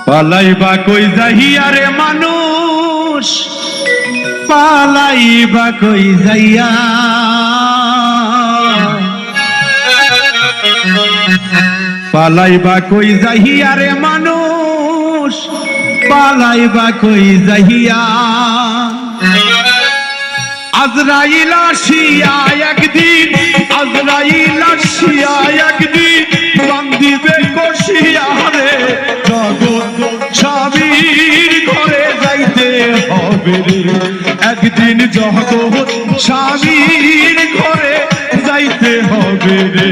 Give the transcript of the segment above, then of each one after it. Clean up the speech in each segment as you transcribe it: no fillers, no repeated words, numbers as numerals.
পালাইবা কই যাইয়া রে মানুষ, পালাইবা কই যাইয়া, পালাইবা কই যাইয়া রে মানুষ, পালাইবা কই যাইয়া। আজরাইল আসিয়া একদিন, আজরাইল আসিয়া একদিন বান্দিবে কষিয়া রে, জগৎ স্বামীর ঘরে যাইতে হবে রে, একদিন জগৎ স্বামীর ঘরে যাইতে হবে রে।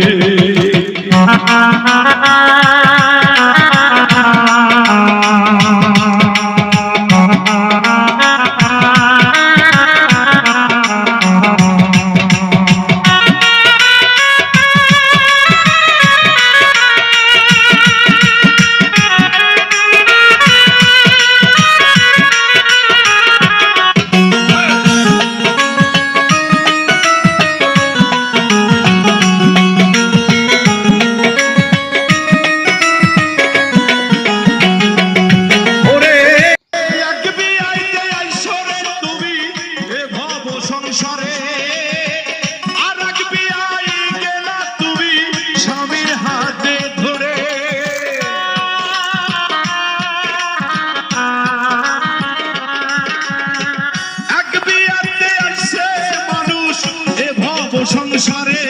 সংসারে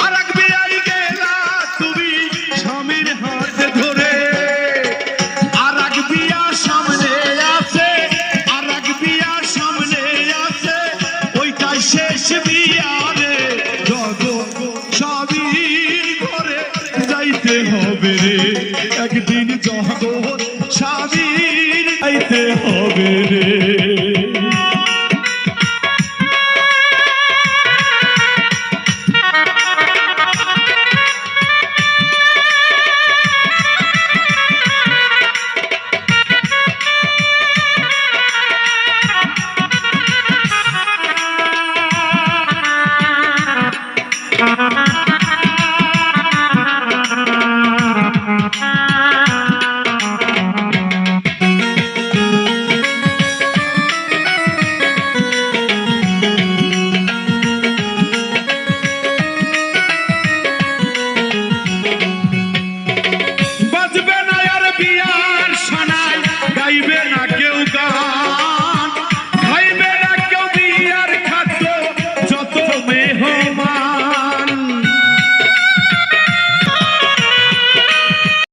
আরেক বিয়াই গেলা তুমি স্বামীর হাত ধরে, আরেক বিয়া সামনে আছে, আরেক বিয়া সামনে আছে, ওইটাই শেষ বিয়া রে, জগৎ স্বামীর ঘরে যাইতে হবে রে, একদিন জগৎ স্বামীর যাইতে হবে রে।